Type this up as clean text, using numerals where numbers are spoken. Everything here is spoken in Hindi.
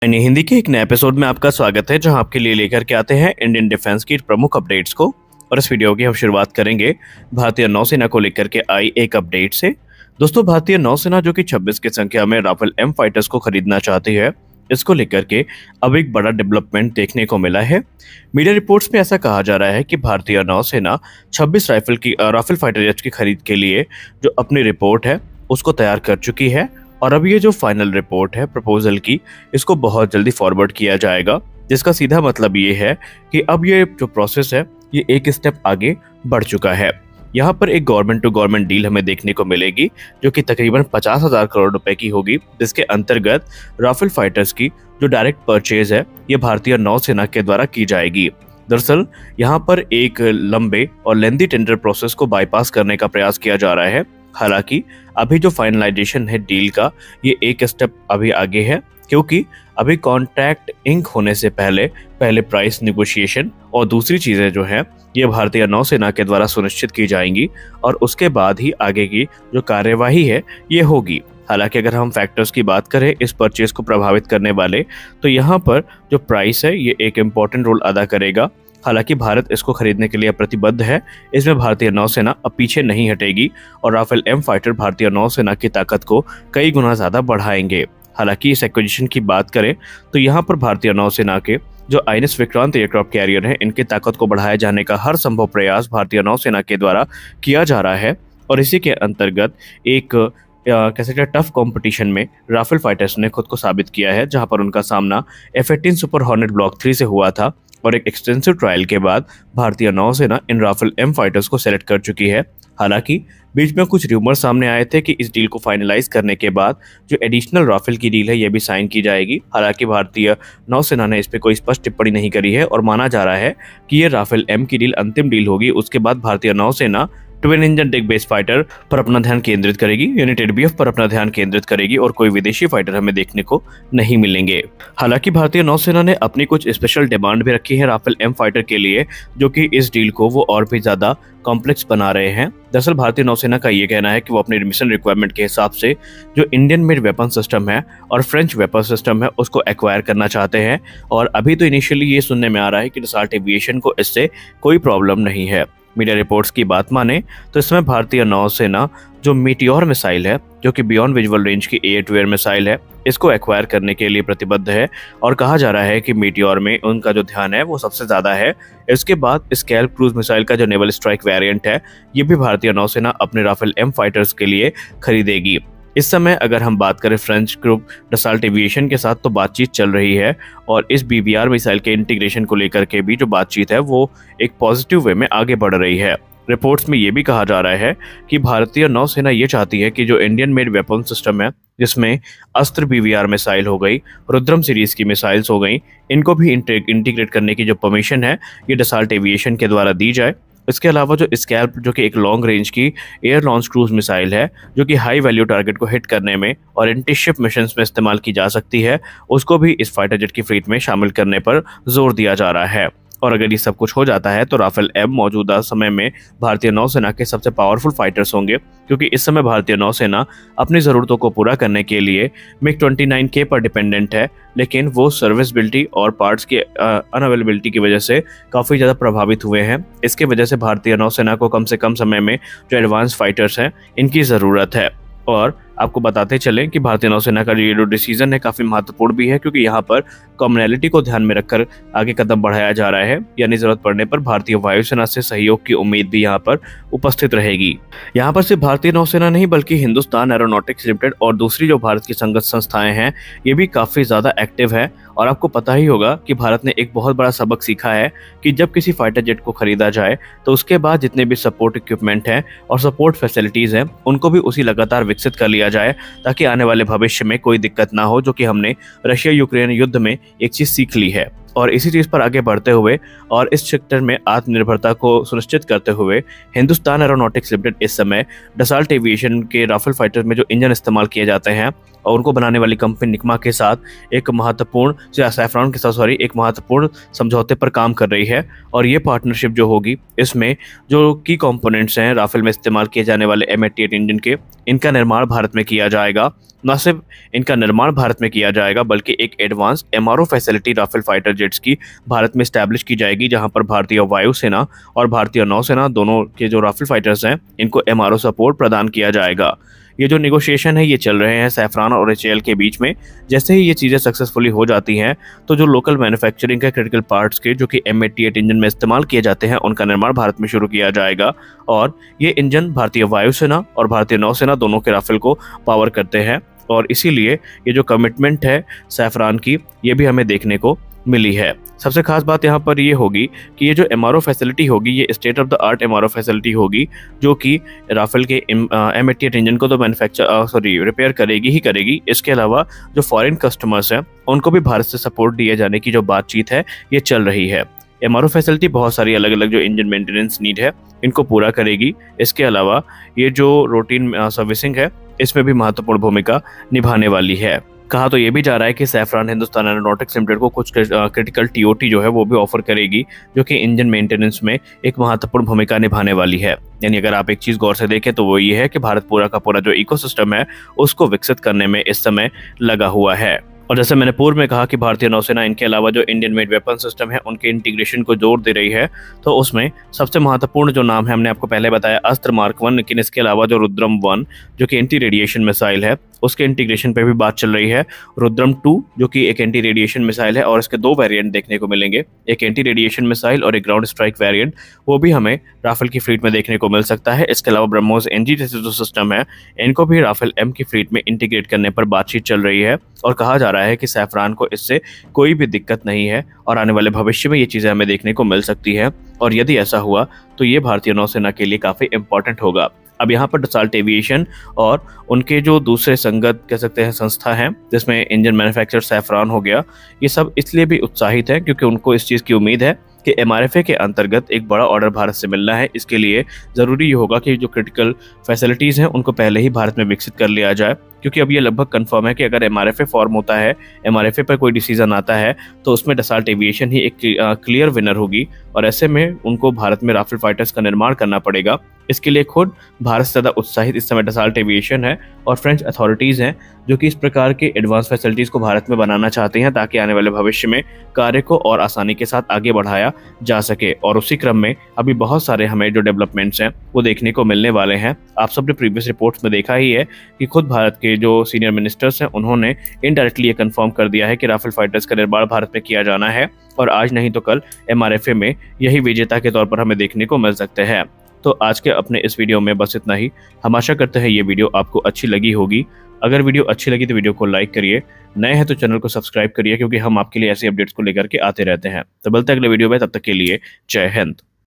यानी हिंदी के एक नए एपिसोड में आपका स्वागत है, जहां आपके लिए लेकर के आते हैं इंडियन डिफेंस की प्रमुख अपडेट्स को। और इस वीडियो की हम शुरुआत करेंगे भारतीय नौसेना को लेकर के आई एक अपडेट से। दोस्तों, भारतीय नौसेना जो कि 26 की संख्या में राफेल एम फाइटर्स को खरीदना चाहती है, इसको लेकर के अब एक बड़ा डेवलपमेंट देखने को मिला है। मीडिया रिपोर्ट्स में ऐसा कहा जा रहा है कि भारतीय नौसेना 26 राफेल फाइटर जेट्स की खरीद के लिए जो अपनी रिपोर्ट है उसको तैयार कर चुकी है। और अब ये जो फाइनल रिपोर्ट है प्रपोजल की, इसको बहुत जल्दी फॉरवर्ड किया जाएगा, जिसका सीधा मतलब ये है कि अब ये जो प्रोसेस है ये एक स्टेप आगे बढ़ चुका है। यहाँ पर एक गवर्नमेंट टू गवर्नमेंट डील हमें देखने को मिलेगी, जो कि तकरीबन 50,000 करोड़ रुपए की होगी, जिसके अंतर्गत राफेल फाइटर्स की जो डायरेक्ट परचेज है ये भारतीय नौसेना के द्वारा की जाएगी। दरअसल यहाँ पर एक लंबे और लेंदी टेंडर प्रोसेस को बाईपास करने का प्रयास किया जा रहा है। हालांकि अभी जो फाइनलाइजेशन है डील का, ये एक स्टेप अभी आगे है, क्योंकि अभी कॉन्ट्रैक्ट इंक होने से पहले प्राइस निगोशिएशन और दूसरी चीजें जो है ये भारतीय नौसेना के द्वारा सुनिश्चित की जाएंगी और उसके बाद ही आगे की जो कार्यवाही है ये होगी। हालांकि अगर हम फैक्टर्स की बात करें इस परचेज को प्रभावित करने वाले, तो यहाँ पर जो प्राइस है ये एक इम्पोर्टेंट रोल अदा करेगा। हालांकि भारत इसको खरीदने के लिए प्रतिबद्ध है, इसमें भारतीय नौसेना अब पीछे नहीं हटेगी और राफेल एम फाइटर भारतीय नौसेना की ताकत को कई गुना ज्यादा बढ़ाएंगे। हालांकि इस एक्विजिशन की बात करें तो यहाँ पर भारतीय नौसेना के जो INS विक्रांत एयरक्राफ्ट कैरियर है, इनकी ताकत को बढ़ाए जाने का हर संभव प्रयास भारतीय नौसेना के द्वारा किया जा रहा है। और इसी के अंतर्गत एक कैसे टफ कंपटीशन में राफेल फाइटर्स ने खुद को साबित किया है, जहां पर उनका सामना F-18 सुपर हॉर्नेट ब्लॉक 3 से हुआ था। और एक एक्सटेंसिव ट्रायल के बाद भारतीय नौसेना इन राफेल एम फाइटर्स को सेलेक्ट कर चुकी है। हालांकि बीच में कुछ र्यूमर सामने आए थे कि इस डील को फाइनलाइज करने के बाद जो एडिशनल राफेल की डील है ये भी साइन की जाएगी। हालांकि भारतीय नौसेना ने इस पर कोई स्पष्ट टिप्पणी नहीं करी है और माना जा रहा है कि ये राफेल एम की डील अंतिम डील होगी। उसके बाद भारतीय नौसेना ट्विन इंजन डिग बेस फाइटर पर अपना ध्यान केंद्रित करेगी, यानी TDBF पर अपना ध्यान केंद्रित करेगी और कोई विदेशी फाइटर हमें देखने को नहीं मिलेंगे। हालांकि भारतीय नौसेना ने अपनी कुछ स्पेशल डिमांड भी रखी है राफेल एम फाइटर के लिए, जो कि इस डील को वो और भी ज्यादा कॉम्प्लेक्स बना रहे हैं। दरअसल भारतीय नौसेना का ये कहना है कि वो अपनी मिशन रिक्वायरमेंट के हिसाब से जो इंडियन मेड वेपन सिस्टम है और फ्रेंच वेपन सिस्टम है उसको एक्वायर करना चाहते हैं। और अभी तो इनिशियली ये सुनने में आ रहा है कि डसॉल्ट एविएशन को इससे कोई प्रॉब्लम नहीं है। मीडिया रिपोर्ट्स की बात माने तो इसमें भारतीय नौसेना जो मीटियोर मिसाइल है, जो कि बियॉन्ड विजुअल रेंज की एयर टू एयर मिसाइल है, इसको एक्वायर करने के लिए प्रतिबद्ध है। और कहा जा रहा है कि मीटियोर में उनका जो ध्यान है वो सबसे ज्यादा है। इसके बाद स्कैल्प क्रूज मिसाइल का जो नेवल स्ट्राइक वेरिएंट है, ये भी भारतीय नौसेना अपने राफेल एम फाइटर्स के लिए खरीदेगी। इस समय अगर हम बात करें फ्रेंच ग्रुप डसॉल्ट एविएशन के साथ, तो बातचीत चल रही है और इस BBR मिसाइल के इंटीग्रेशन को लेकर के भी जो बातचीत है वो एक पॉजिटिव वे में आगे बढ़ रही है। रिपोर्ट्स में ये भी कहा जा रहा है कि भारतीय नौसेना ये चाहती है कि जो इंडियन मेड वेपन सिस्टम है, जिसमें अस्त्र BBR मिसाइल हो गई, रुद्रम सीरीज की मिसाइल्स हो गई, इनको भी इंटीग्रेट करने की जो परमिशन है ये डसॉल्ट एविएशन के द्वारा दी जाए। इसके अलावा जो स्कैल्प, जो कि एक लॉन्ग रेंज की एयर लॉन्च क्रूज मिसाइल है, जो कि हाई वैल्यू टारगेट को हिट करने में और एंटी शिप मिशंस में इस्तेमाल की जा सकती है, उसको भी इस फाइटर जेट की फ्लीट में शामिल करने पर जोर दिया जा रहा है। और अगर ये सब कुछ हो जाता है तो राफेल एम मौजूदा समय में भारतीय नौसेना के सबसे पावरफुल फाइटर्स होंगे, क्योंकि इस समय भारतीय नौसेना अपनी ज़रूरतों को पूरा करने के लिए MiG-29K पर डिपेंडेंट है, लेकिन वो सर्विसबिलिटी और पार्ट्स की अनअवेलेबिलिटी की वजह से काफ़ी ज़्यादा प्रभावित हुए हैं। इसके वजह से भारतीय नौसेना को कम से कम समय में जो एडवांस फाइटर्स हैं इनकी ज़रूरत है। और आपको बताते चलें कि भारतीय नौसेना का ये जो डिसीजन है काफ़ी महत्वपूर्ण भी है, क्योंकि यहाँ पर कॉमनैलिटी को ध्यान में रखकर आगे कदम बढ़ाया जा रहा है। यानी जरूरत पड़ने पर भारतीय वायुसेना से सहयोग की उम्मीद भी यहाँ पर उपस्थित रहेगी। यहाँ पर सिर्फ भारतीय नौसेना नहीं, बल्कि हिंदुस्तान एरोनॉटिक्स लिमिटेड और दूसरी जो भारत की संगत संस्थाएं हैं ये भी काफ़ी ज़्यादा एक्टिव है। और आपको पता ही होगा कि भारत ने एक बहुत बड़ा सबक सीखा है कि जब किसी फाइटर जेट को खरीदा जाए तो उसके बाद जितने भी सपोर्ट इक्विपमेंट हैं और सपोर्ट फैसिलिटीज़ हैं उनको भी उसी लगातार विकसित कर लिया जाए, ताकि आने वाले भविष्य में कोई दिक्कत ना हो, जो कि हमने रशिया यूक्रेन युद्ध में एक चीज़ सीख ली है। और इसी चीज़ पर आगे बढ़ते हुए और इस सेक्टर में आत्मनिर्भरता को सुनिश्चित करते हुए हिंदुस्तान एरोनॉटिक्स लिमिटेड इस समय डसाल्ट एविएशन के राफेल फाइटर में जो इंजन इस्तेमाल किए जाते हैं और उनको बनाने वाली कंपनी निकमा के साथ एक महत्वपूर्ण समझौते पर काम कर रही है। और ये पार्टनरशिप जो होगी, इसमें जो की कंपोनेंट्स हैं राफेल में इस्तेमाल किए जाने वाले M88 इंजन के, इनका निर्माण भारत में किया जाएगा। न सिर्फ इनका निर्माण भारत में किया जाएगा बल्कि एक advance MRO facility Rafale fighter jets की भारत में स्टैब्लिश की जाएगी, जहां पर भारतीय वायुसेना और भारतीय नौसेना दोनों के जो राफेल फाइटर्स हैं इनको MRO सपोर्ट प्रदान किया जाएगा। ये जो निगोशिएशन है ये चल रहे हैं सैफरान और HAL के बीच में। जैसे ही ये चीज़ें सक्सेसफुली हो जाती हैं तो जो लोकल मैन्युफैक्चरिंग के क्रिटिकल पार्ट्स के जो कि M88 इंजन में इस्तेमाल किए जाते हैं उनका निर्माण भारत में शुरू किया जाएगा। और ये इंजन भारतीय वायुसेना और भारतीय नौसेना दोनों के राफेल को पावर करते हैं और इसीलिए ये जो कमिटमेंट है सैफरान की, ये भी हमें देखने को मिली है। सबसे खास बात यहाँ पर ये होगी कि ये जो MRO फैसिलिटी होगी ये state of the art MRO facility होगी, जो कि राफेल के M88 इंजन को तो रिपेयर करेगी ही करेगी। इसके अलावा जो फॉरेन कस्टमर्स हैं उनको भी भारत से सपोर्ट दिए जाने की जो बातचीत है ये चल रही है। MRO फैसिलिटी बहुत सारी अलग अलग जो इंजन मेंटेनेंस नीड है इनको पूरा करेगी। इसके अलावा ये जो रूटीन सर्विसिंग है इसमें भी महत्वपूर्ण भूमिका निभाने वाली है। कहा तो ये भी जा रहा है कि सैफरान हिंदुस्तान एरोनॉटिक्स लिमिटेड को कुछ क्रिटिकल TOT जो है वो भी ऑफर करेगी, जो कि इंजन मेंटेनेंस में एक महत्वपूर्ण भूमिका निभाने वाली है। यानी अगर आप एक चीज़ गौर से देखें तो वो ये है कि भारत पूरा का पूरा जो इकोसिस्टम है उसको विकसित करने में इस समय लगा हुआ है। और जैसे मैंने पूर्व में कहा कि भारतीय नौसेना इनके अलावा जो इंडियन मेड वेपन सिस्टम है उनके इंटीग्रेशन को जोर दे रही है, तो उसमें सबसे महत्वपूर्ण जो नाम है हमने आपको पहले बताया अस्त्र मार्क 1, लेकिन इसके अलावा जो रुद्रम 1 जो कि एंटी रेडिएशन मिसाइल है उसके इंटीग्रेशन पे भी बात चल रही है। रुद्रम 2 जो कि एक एंटी रेडिएशन मिसाइल है और इसके 2 वेरिएंट देखने को मिलेंगे, एक एंटी रेडिएशन मिसाइल और एक ग्राउंड स्ट्राइक वेरिएंट, वो भी हमें राफेल की फ्लीट में देखने को मिल सकता है। इसके अलावा ब्रह्मोस NG जैसे जो सिस्टम है इनको भी राफेल M की फ्लीट में इंटीग्रेट करने पर बातचीत चल रही है और कहा जा रहा है कि सैफरान को इससे कोई भी दिक्कत नहीं है और आने वाले भविष्य में ये चीज़ें हमें देखने को मिल सकती है। और यदि ऐसा हुआ तो ये भारतीय नौसेना के लिए काफ़ी इंपॉर्टेंट होगा। अब यहाँ पर डसाल्ट एविएशन और उनके जो दूसरे संगत कह सकते हैं संस्था हैं जिसमें इंजन मैन्युफैक्चरर सैफरान हो गया, ये सब इसलिए भी उत्साहित है क्योंकि उनको इस चीज़ की उम्मीद है कि MRFA के अंतर्गत एक बड़ा ऑर्डर भारत से मिलना है। इसके लिए ज़रूरी ये होगा कि जो क्रिटिकल फैसिलिटीज़ हैं उनको पहले ही भारत में विकसित कर लिया जाए, क्योंकि अब ये लगभग कंफर्म है कि अगर MRFA फॉर्म होता है, MRFA पर कोई डिसीजन आता है तो उसमें डसाल्ट एविएशन ही एक क्लियर विनर होगी और ऐसे में उनको भारत में राफेल फाइटर्स का निर्माण करना पड़ेगा। इसके लिए खुद भारत से ज़्यादा उत्साहित इस समय डसाल्ट एविएशन है और फ्रेंच अथॉरिटीज़ हैं जो कि इस प्रकार के एडवांस फैसिलिटीज़ को भारत में बनाना चाहते हैं ताकि आने वाले भविष्य में कार्य को और आसानी के साथ आगे बढ़ाया जा सके। और उसी क्रम में अभी बहुत सारे हमें जो डेवलपमेंट्स हैं वो देखने को मिलने वाले हैं। आप सबने प्रीवियस रिपोर्ट्स में देखा ही है कि खुद भारत के जो सीनियर मिनिस्टर्स हैं उन्होंने इनडायरेक्टली ये कंफर्म कर दिया है कि राफेल फाइटर्स का निर्माण भारत में किया जाना है और आज नहीं तो कल MRFA में यही विजेता के तौर पर हमें देखने को मिल सकते हैं। तो आज के अपने इस वीडियो में बस इतना ही। हम आशा करते हैं ये वीडियो आपको अच्छी लगी होगी। अगर वीडियो अच्छी लगी तो वीडियो को लाइक करिए, नए हैं तो चैनल को सब्सक्राइब करिए, क्योंकि हम आपके लिए ऐसे अपडेट्स को लेकर के आते रहते हैं। तो मिलते हैं अगले वीडियो में, तब तक के लिए जय हिंद।